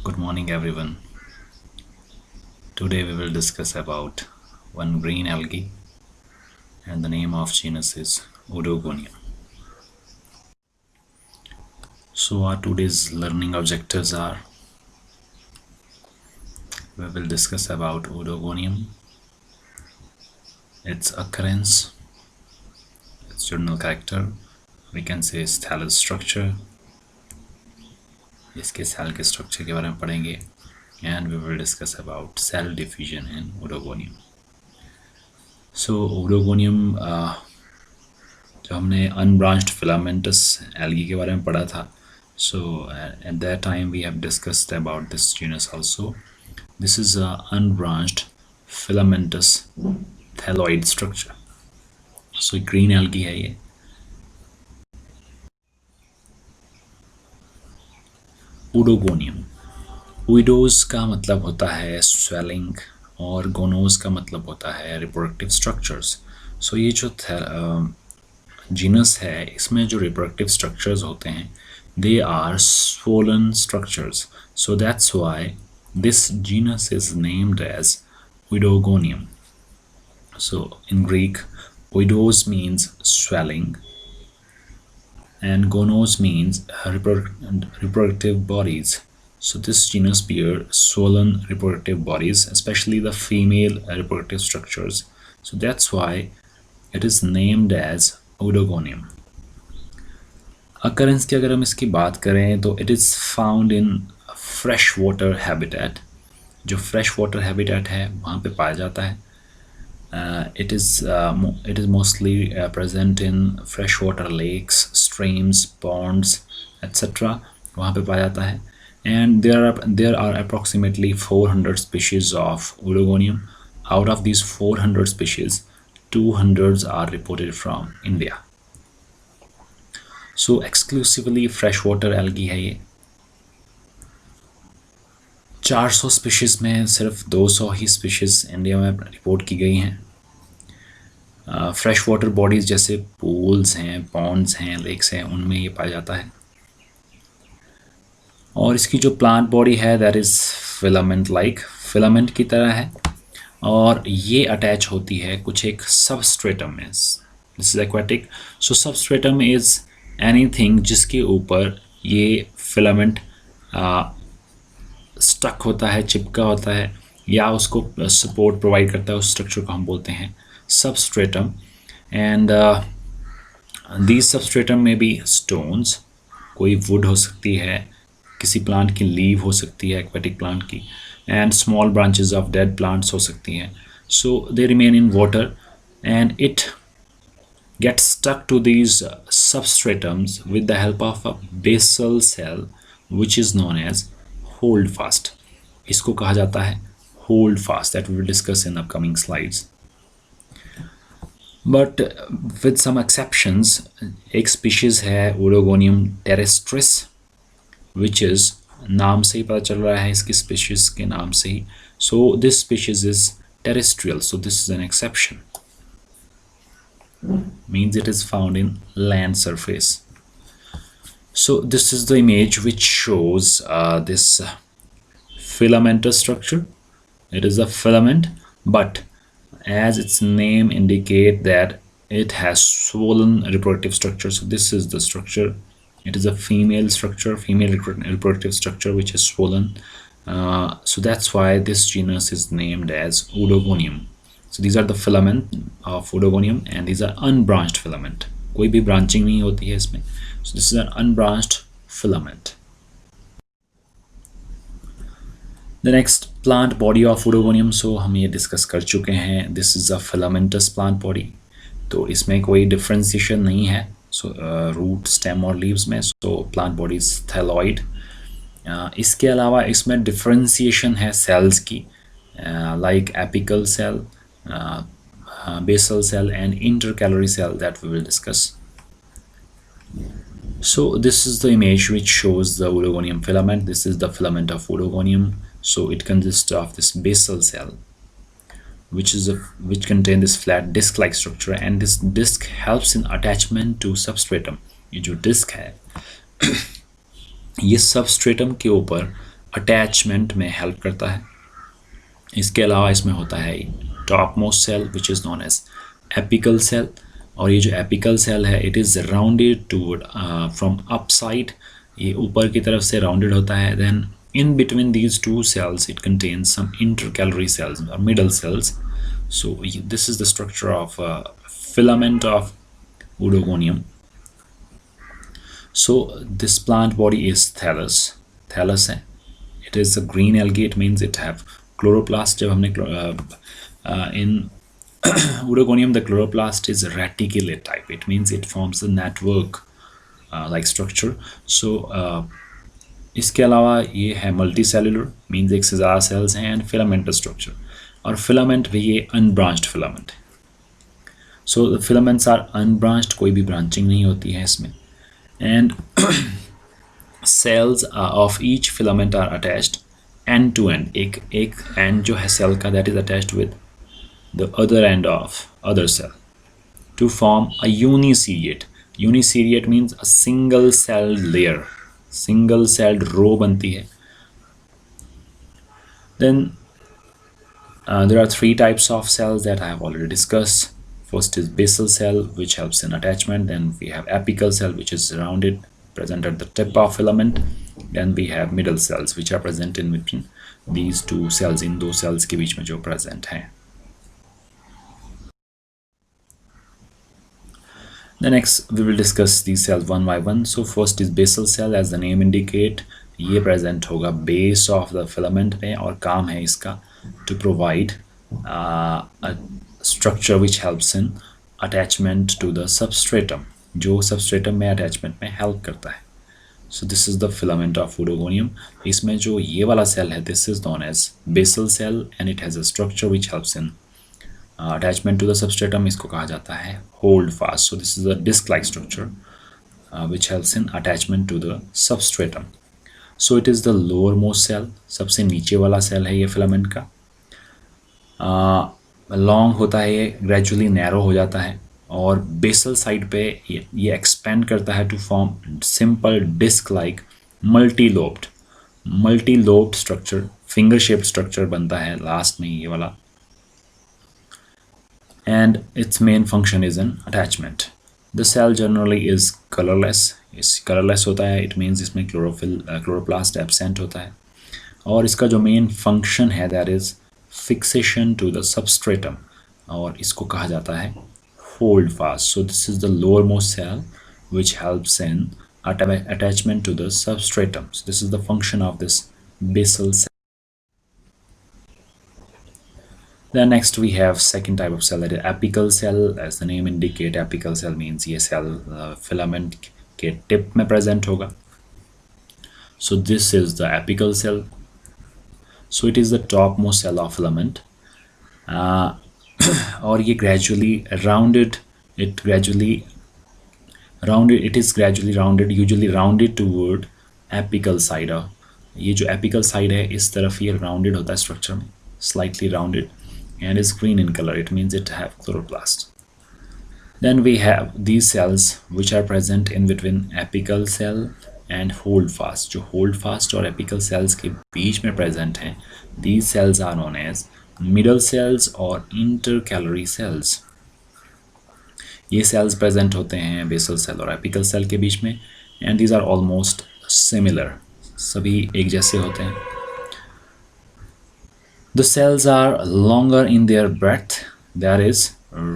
Good morning everyone. Today we will discuss about one green algae and the name of genus is Oedogonium. So our today's learning objectives are we will discuss about Oedogonium, its occurrence, its general character, we can say its thallus structure, इसके cell के structure के बारे में पढ़ेंगे and we will discuss about cell diffusion in Oedogonium. So Oedogonium जो हमने unbranched filamentous algae के बारे में पढ़ा था, so at that time we have discussed about this genus also. This is a unbranched filamentous thalloid structure. So green algae है ये. Oedogonium. Oedos का मतलब होता है swelling और gonos का मतलब होता है reproductive structures. So ये जो genus है इसमें जो reproductive structures होते हैं they are swollen structures. So that's why this genus is named as Oedogonium. So in Greek, oedos means swelling and gonos means reproductive bodies. So this genus bear swollen reproductive bodies, especially the female reproductive structures. So that's why it is named as Oedogonium. Occurrence की अगर हम इसकी बात करें तो it is found in fresh water habitat. जो fresh water habitat है वहाँ पे पाया जाता है. It is mostly present in freshwater lakes, streams, ponds, etc. वहाँ पे पाया जाता है. And there are approximately 400 species of Oedogonium. Out of these 400 species, 200 are reported from India. So exclusively freshwater algae है ये. 400 स्पीशीज में सिर्फ 200 ही स्पीशीज इंडिया में रिपोर्ट की गई हैं. फ्रेश वाटर बॉडीज जैसे पूल्स हैं, पॉन्ड्स हैं, लेक्स हैं, उनमें ये पाया जाता है. और इसकी जो प्लांट बॉडी है that is filament like, filament की तरह है और ये अटैच होती है कुछ एक सबस्ट्रेटम में. This is aquatic. So substratum is anything जिसके ऊपर ये फिलामेंट स्टक होता है, चिपका होता है या उसको सपोर्ट प्रोवाइड करता है. उस स्ट्रक्चर को हम बोलते हैं सबस्ट्रेटम. एंड दीज सबस्ट्रेटम में भी स्टोन्स, कोई वुड हो सकती है, किसी प्लांट की लीव हो सकती है, एक्वेटिक प्लांट की, and small branches of dead plants हो सकती हैं. So they remain in water and it gets stuck to these substratums with the help of a basal cell which is known as hold fast. इसको कहा जाता है hold fast, that we will discuss in upcoming slides. But with some exceptions, एक species है Oedogonium terrestris which is, नाम से ही पता चल रहा है इसकी species के नाम से ही. So this species is terrestrial, so this is an exception. Means it is found in land surface. So this is the image which shows this filamentous structure. It is a filament, but as its name indicate that it has swollen reproductive structure. So this is the structure. It is a female structure, female reproductive structure which is swollen. So that's why this genus is named as Oedogonium. So these are the filament of Oedogonium and these are unbranched filament. कोई भी branching नहीं होती है इसमें. So this is an unbranched filament. The next plant body of Oedogonium, so हम ये discuss कर चुके हैं. This is a filamentous plant body. तो इसमें कोई differentiation नहीं है. So root, stem और leaves में. So plant body is thalloid. इसके अलावा इसमें differentiation है cells की, like apical cell, basal cell and intercalary cell that we will discuss. So this is the image which shows the Oedogonium filament. This is the filament of Oedogonium. So it consists of this basal cell which contain this flat disc-like structure, and this disc helps in attachment to substratum. ये जो disc है ये substratum के ऊपर attachment में help करता है। इसके अलावा इसमें होता है top most cell which is known as apical cell, और ये जो एपिकल सेल है it is rounded toward from upside, ये ऊपर की तरफ से राउंडेड होता है। Then in between these two cells it contains some intercalary cells or middle cells. So this is the structure of filament of Oedogonium. So this plant body is thallus है, it is a green algae, it means it have chloroplast. जब हमने in Oedogonium the chloroplast is reticulate type, it means it forms a network like structure. So इसके अलावा ये है multi cellular, means एक से ज़्यादा सेल्स हैं, एंड फिलामेंटस स्ट्रक्चर, और फिलामेंट भी ये अनब्रांच्ड फिलामेंट है। So the filaments are unbranched, कोई भी ब्रांचिंग नहीं होती है इसमें, and cells of each filament are attached end to end, एक एंड जो है सेल का that is attached with the other end of other cell to form a uniseriate. Uniseriate means a single cell layer, single celled row बनती है। Then there are three types of cells that I have already discussed. First is basal cell which helps in attachment, then we have apical cell which is rounded, present at the tip of filament, then we have middle cells which are present in between these two cells, इन दो cells के बीच में जो present हैं। The next we will discuss these cells one by one. So first is basal cell, as the name indicate, ये present होगा base of the filament में, और काम है इसका to provide a structure which helps in attachment to the substratum, जो substratum में attachment में help करता है। So this is the filament of Oedogonium. इसमें जो ये वाला cell है this is known as basal cell and it has a structure which helps in attachment to the substratum, इसको कहा जाता है hold fast. So this is a disc like structure which helps in attachment to the substratum. So it is the lowermost cell, सबसे नीचे वाला cell है ये filament का। लॉन्ग होता है ये, ग्रेजुअली नैरो हो जाता है, और बेसल साइड पे ये एक्सपेंड करता है to form simple disc like multi lobed structure, finger shaped structure बनता है लास्ट में ये वाला, and its main function is in attachment. The cell generally is colorless. इस colorless होता है, it means इसमें chloroplast absent होता है, और इसका जो main function है that is fixation to the substratum, और इसको कहा जाता है hold fast. So this is the lowermost cell which helps in attachment to the substratum. So this is the function of this basal cell. Then next we have second type of cell, that is apical cell. As the name indicate, apical cell means ये cell filament के tip में present होगा. So this is the apical cell. So it is the topmost cell of filament. और ये gradually rounded, usually rounded toward apical side. ये जो apical side है इस तरफ ये rounded होता है structure में, slightly rounded, and is green in color, it means it have chloroplast. Then we have these cells which are present in between apical cell and holdfast. जो holdfast और apical cells के बीच में present हैं, these cells are known as middle cells और intercalary cells. ये cells present होते हैं basal cell और apical cell के बीच में, and these are almost similar, सभी एक जैसे होते हैं। The cells are longer in their breadth, that is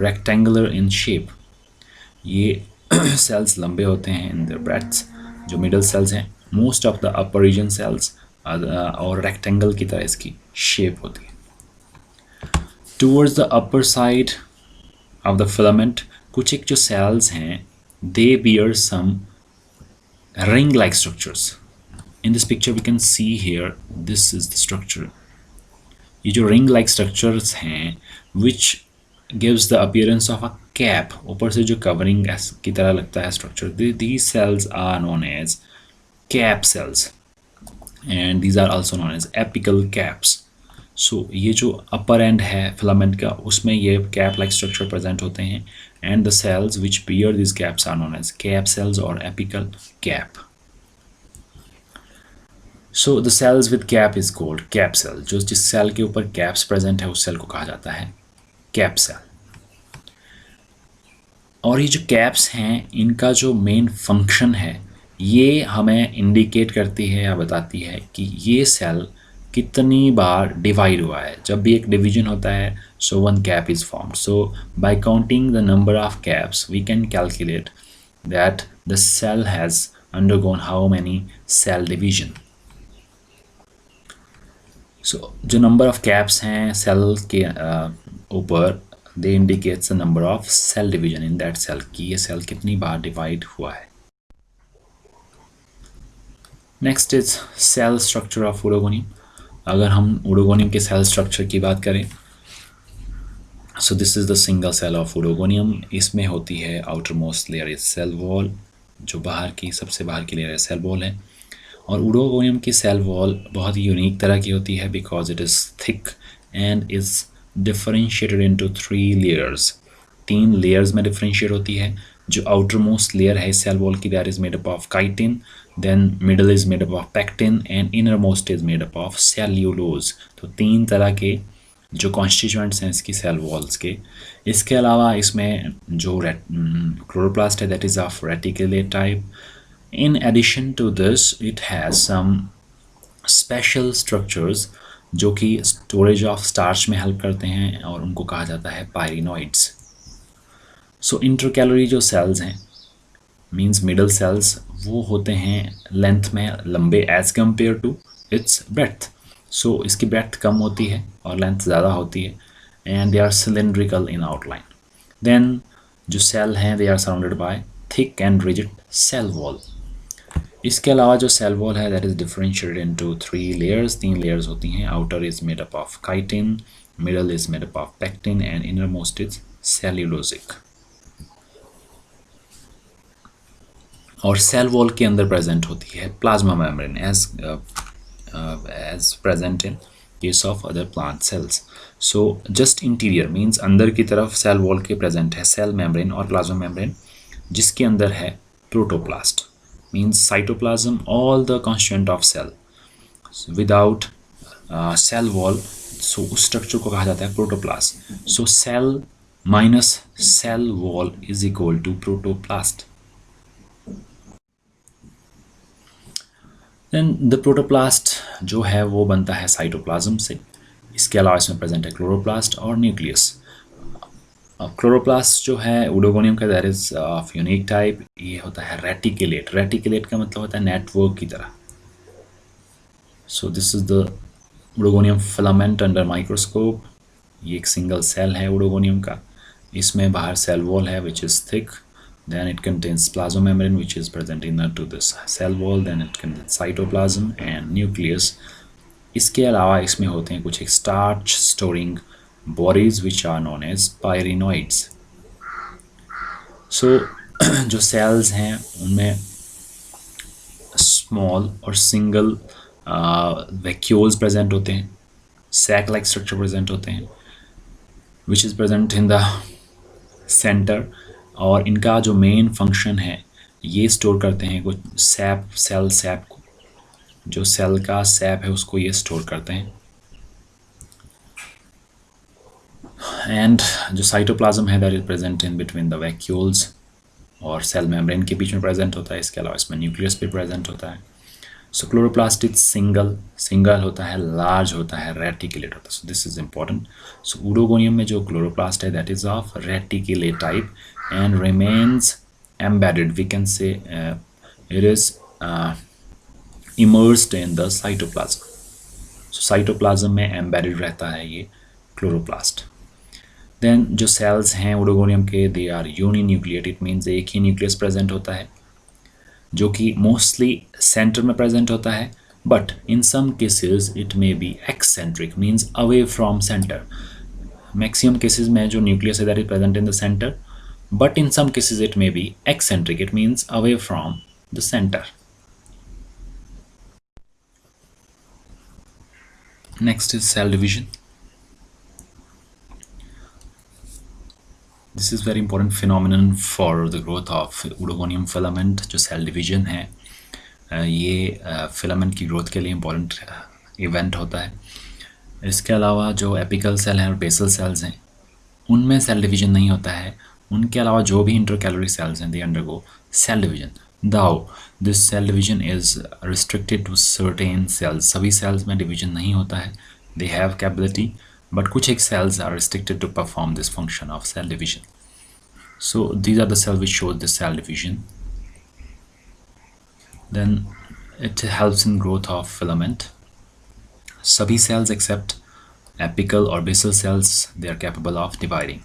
rectangular in shape. ये cells लंबे होते हैं in their breadth, जो middle cells हैं। Most of the upper region cells और rectangle की तरह इसकी shape होती है। Towards the upper side of the filament, कुछ एक जो cells हैं they bear some ring-like structures. In this picture we can see here, this is the structure. ये जो रिंग लाइक स्ट्रक्चर्स हैं which gives the appearance of a cap, ऊपर से जो कवरिंग की तरह लगता है structure, these cells are known as cap cells and these are also known as apical caps. So ये जो अपर एंड है फिलामेंट का उसमें ये कैप लाइक स्ट्रक्चर प्रेजेंट होते हैं, and the cells which bear this caps are known as cap cells और apical cap. So the cells with cap is called cap cell. जो जिस सेल के ऊपर कैप्स प्रेजेंट है उस सेल को कहा जाता है कैप सेल। और ये जो कैप्स हैं इनका जो मेन फंक्शन है ये हमें इंडिकेट करती है या बताती है कि ये सेल कितनी बार डिवाइड हुआ है। जब भी एक डिवीजन होता है so one cap is formed. So by counting the number of caps we can calculate that the cell has undergone how many cell division. So जो नंबर ऑफ कैप्स हैं सेल के ऊपर they indicates the number of cell division in that cell कि ये cell कितनी बार divide हुआ है। Next is cell structure of oedogonium. अगर हम ओडोगोनियम के सेल स्ट्रक्चर की बात करें सो this is the single cell of Oedogonium. इसमें होती है outer most layer is cell wall, जो बाहर की सबसे बाहर की लेयर है सेल वॉल है। और ओडोगोनियम की सेल वॉल बहुत ही यूनिक तरह की होती है because it is thick and is differentiated into 3 layers. 3 layers में डिफरेंशिएट होती है। जो आउटर मोस्ट लेयर है सेल वॉल की that is made up of chitin, then middle is made up of pectin and inner most is made up of cellulose. तो 3 तरह के जो कॉन्स्टिट्यूएंट्स हैं इसकी सेल वॉल्स के। इसके अलावा इसमें जो क्लोरोप्लास्ट है that is of reticulate type. In addition to this, it has some special structures जो कि स्टोरेज ऑफ स्टार्च में हेल्प करते हैं और उनको कहा जाता है पायरिनॉइड्स। सो इंटरकैलोरी जो सेल्स हैं मींस मिडल सेल्स वो होते हैं लेंथ में लंबे as compare to its breadth. So इसकी ब्रेथ कम होती है और लेंथ ज़्यादा होती है and they are cylindrical in outline. Then जो सेल हैं they are surrounded by thick and rigid cell wall. इसके अलावा जो सेल वॉल है that is differentiated into 3 layers. 3 layers होती हैं। Outer is made up of chitin, middle is made up of pectin and inner most is cellulosic. और cell wall के अंदर present होती है plasma membrane as present in case of other plant cells. So just interior means अंदर की तरफ cell wall के present है सेल मेम्ब्रेन और प्लाज्मा मेम्ब्रेन जिसके अंदर है protoplast means cytoplasm, all the constituent of cell without cell wall, so उस structure को कहा जाता है protoplast. so cell minus cell wall is equal to protoplast. then the protoplast जो है वो बनता है साइटोप्लाज्म से। इसके अलावा इसमें प्रेजेंट है क्लोरोप्लास्ट और न्यूक्लियस। क्लोरोप्लास्ट जो है ओडोगोनियम का that is of unique type. ये होता है रेटिकुलेट। रेटिकुलेट का मतलब होता है नेटवर्क की तरह। सो this is the Oedogonium filament under microscope. ये एक सिंगल सेल है ओडोगोनियम का। इसमें बाहर सेल वॉल है which is thick, then it contains plasma membrane which is present inner to this cell wall, then it contains cytoplasm and nucleus. इसके अलावा इसमें होते हैं कुछ एक starch storing bodies which are known as pyrenoids. So जो cells हैं उनमें small और single vacuoles present होते हैं, sac like structure present होते हैं which is present in the center। और इनका जो main function है ये store करते हैं कुछ sap, cell sap को। जो cell का sap है उसको ये store करते हैं। एंड जो साइटोप्लाज्म है that is present in between the vacuoles और सेल मेम्ब्रेन के बीच में प्रेजेंट होता है। इसके अलावा इसमें न्यूक्लियस भी प्रेजेंट होता है। सो क्लोरोप्लास्ट इज सिंगल होता है, लार्ज होता है, रेटिकुलेट होता है। So this is important. So Oedogonium में जो क्लोरोप्लास्ट है that is of reticulate type and remains embedded, we can say it is immersed in the cytoplasm. So cytoplasm में एम्बेडेड रहता है ये क्लोरोप्लास्ट। देन जो सेल्स हैं ओडोगोनियम के they are uninucleate, it means एक ही न्यूक्लियस प्रेजेंट होता है जो कि मोस्टली सेंटर में प्रेजेंट होता है, but in some cases it may be eccentric means away from centre. Maximum cases में जो न्यूक्लियस है that is present in the centre, but in some cases it may be eccentric, it means away from the centre. Next is cell division. This is very important phenomenon for the growth of Oedogonium filament. जो cell division है ये filament की growth के लिए important event होता है। इसके अलावा जो एपिकल सेल हैं और बेसल सेल्स हैं उनमें सेल डिवीजन नहीं होता है। उनके अलावा जो भी इंटरकैलोरी सेल्स हैं they undergo cell division. Though this cell division is restricted to certain cells. सभी सेल्स में डिवीजन नहीं होता है, दे हैव कैपेबिलिटी, बट कुछ एक cells are restricted to perform this function of cell division. So these are the cells which show the cell division. Then it helps in growth of filament. सभी cells except apical or basal cells they are capable of dividing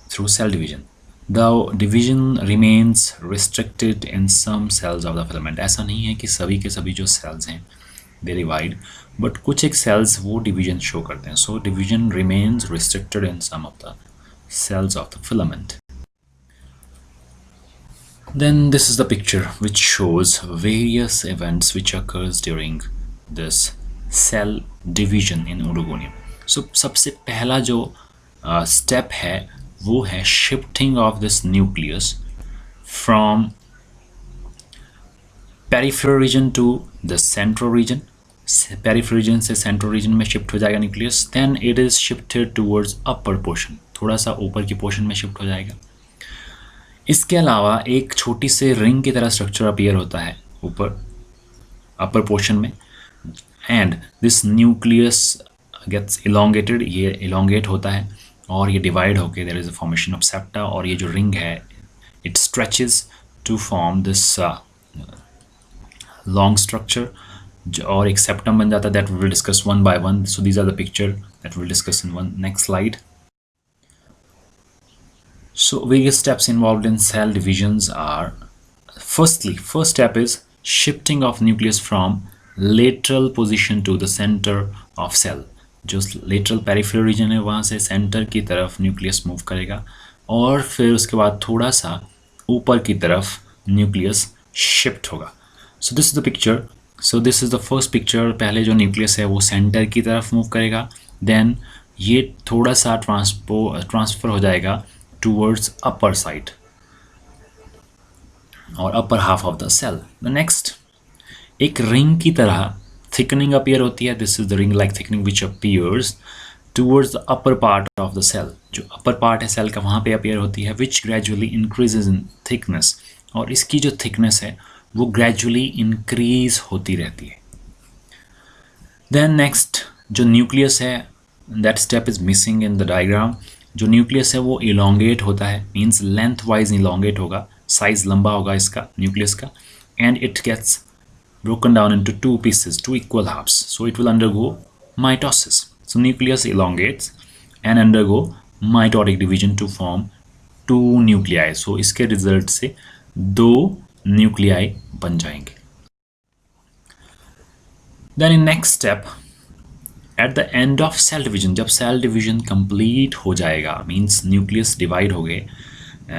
through cell division. Though division remains restricted in some cells of the filament. ऐसा नहीं है कि सभी के सभी जो cells हैं they divide, but कुछ एक cells वो division show करते हैं. So division remains restricted in some of the cells of the filament. Then this is the picture which shows various events which occurs during this cell division in Oedogonium. So सबसे पहला जो step है वो है shifting of this nucleus from peripheral region to the central region. Peripheral region से central region में shift हो जाएगा nucleus. Then it is shifted towards upper portion. थोड़ा सा ऊपर की portion में shift हो जाएगा. इसके अलावा एक छोटी से रिंग की तरह स्ट्रक्चर अपीयर होता है ऊपर अपर पोर्शन में, and this nucleus gets elongated. ये इलोंगेट होता है और ये डिवाइड होके there is a formation of septa, और ये जो रिंग है it stretches to form this long structure, और एक सेप्टम बन जाता है. That will discuss one by one. So these are the picture that will discuss in one next slide. So various steps involved in cell divisions are, first step is shifting of nucleus from lateral position to the center of cell. जो lateral peripheral region है वहाँ से center की तरफ nucleus move करेगा, और फिर उसके बाद थोड़ा सा ऊपर की तरफ nucleus shift होगा. So this is the picture. So this is the first picture. पहले जो nucleus है वो center की तरफ move करेगा, then ये थोड़ा सा transfer हो जाएगा towards upper side और upper half of the cell. The next, एक ring की तरह thickening appear होती है. This is the ring like thickening which appears towards the upper part of the cell. जो upper part है cell का वहाँ पे appear होती है, which gradually increases in thickness. और इसकी जो thickness है वो gradually increase होती रहती है. Then next, जो nucleus है that step is missing in the diagram. जो न्यूक्लियस है वो इलोंगेट होता है, मीन्स लेंथ वाइज इलोंगेट होगा, साइज लंबा होगा इसका न्यूक्लियस का, and it gets broken down into two pieces, two equal halves. So it will undergo mitosis. So nucleus elongates and undergo mitotic division to form two nuclei. So इसके result से दो nuclei बन जाएंगे. Then in next step, at the end of cell division, जब cell division complete हो जाएगा, means nucleus divide हो गए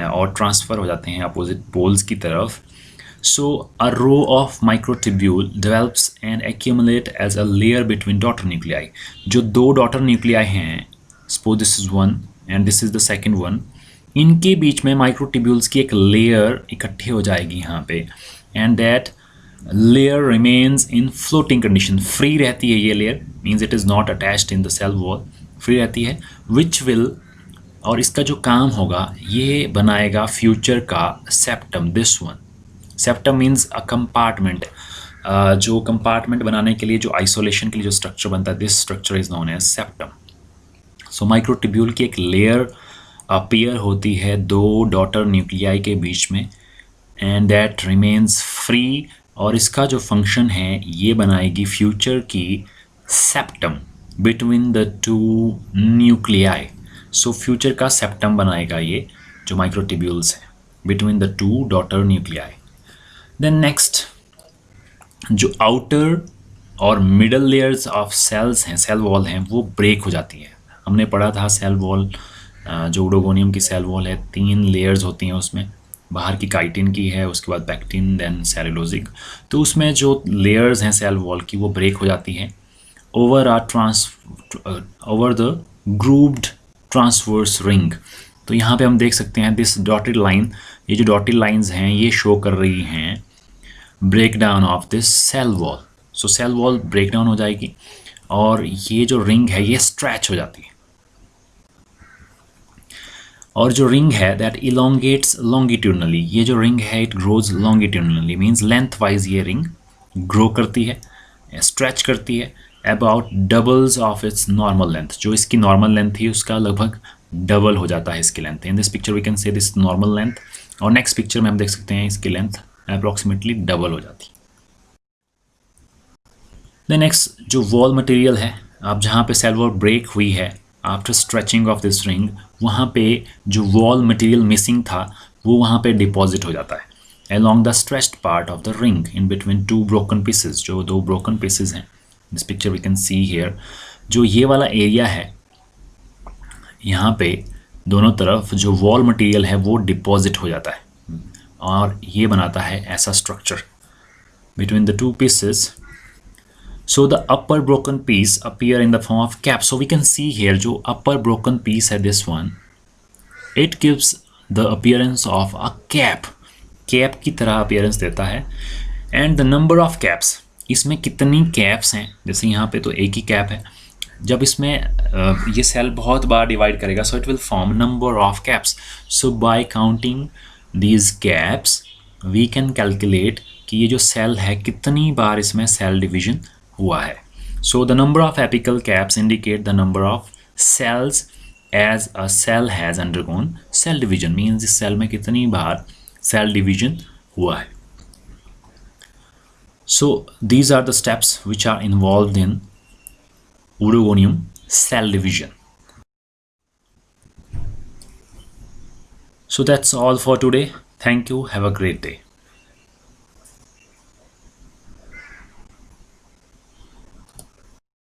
और ट्रांसफ़र हो जाते हैं अपोजिट पोल्स की तरफ. So a row of microtubule develops and accumulate as a layer between daughter nuclei. जो दो डॉटर न्यूक्लियाई हैं, suppose this is one and this is the second one, इनके बीच में माइक्रोट्यूब्यूल्स की एक लेयर इकट्ठी हो जाएगी यहाँ पे, and that layer remains in floating condition. free रहती है ये layer, means it is not attached in the cell wall, free रहती है, which will, और इसका जो काम होगा ये बनाएगा फ्यूचर का septum. This one septum means a compartment. जो कंपार्टमेंट बनाने के लिए, जो आइसोलेशन के लिए जो स्ट्रक्चर बनता है, this structure is known as septum. So microtubule की एक लेयर अपीयर होती है दो डॉटर न्यूक्लियाई के बीच में, एंड दैट रिमेन्स फ्री, और इसका जो फंक्शन है ये बनाएगी फ्यूचर की septum between the two nuclei. So future का सेप्टम बनाएगा ये जो माइक्रोट्यूब्यूल्स हैं between the two daughter nuclei. Then next, जो आउटर और मिडल लेयर्स ऑफ सेल्स हैं, सेल वॉल हैं, वो ब्रेक हो जाती है. हमने पढ़ा था सेल वॉल, जो ओडोगोनियम की सेल वॉल है, 3 लेयर्स होती हैं उसमें. बाहर की काइटिन की है, उसके बाद पैक्टिन, देन सेलुलोजिक. तो उसमें जो लेयर्स हैं सेल वॉल की वो ब्रेक हो जाती हैं over the grooved transverse ring. तो यहाँ पे हम देख सकते हैं दिस डॉटेड लाइन, ये जो डॉटेड लाइंस हैं ये शो कर रही हैं break down of this cell wall. So cell wall break down हो जाएगी और ये जो रिंग है ये स्ट्रेच हो जाती है, और जो रिंग है दैट इलोंगेट्स लॉन्गिट्यूडनली। ये जो रिंग है it grows longitudinally, means length wise ये रिंग ग्रो करती है, स्ट्रेच करती है about doubles of its normal length. जो इसकी नॉर्मल लेंथ थी उसका लगभग डबल हो जाता है इसकी length. In this picture we can see this normal length, और नेक्स्ट पिक्चर में हम देख सकते हैं इसकी लेंथ अप्रॉक्सीमेटली डबल हो जाती है। द नेक्स्ट जो वॉल मटेरियल है, अब जहाँ पे सेल वॉल ब्रेक हुई है after stretching of this ring, वहाँ पे जो वॉल मटेरियल मिसिंग था वो वहाँ पे डिपॉजिट हो जाता है along the stretched part of the ring in between two broken pieces। जो दो broken pieces हैं, this picture we can see here, जो ये वाला एरिया है यहाँ पे दोनों तरफ जो वॉल मटेरियल है वो डिपॉजिट हो जाता है और ये बनाता है ऐसा structure between the two pieces। So the upper broken piece appear in the form of cap। So we can see here जो upper broken piece है this one, it gives the appearance of a cap। Cap की तरह appearance देता है। And the number of caps, इसमें कितनी caps हैं, जैसे यहाँ पे तो एक ही कैप है, जब इसमें ये सेल बहुत बार डिवाइड करेगा so it will form number of caps. So by counting these caps we can calculate कि ये जो सेल है कितनी बार इसमें सेल डिवीजन हुआ है। So the number of apical caps indicate the number of cells as a cell has undergone cell division, means इस cell में कितनी बार सेल डिवीजन हुआ है। So these are the steps which are involved in Oedogonium cell division. So that's all for today. Thank you. Have a great day.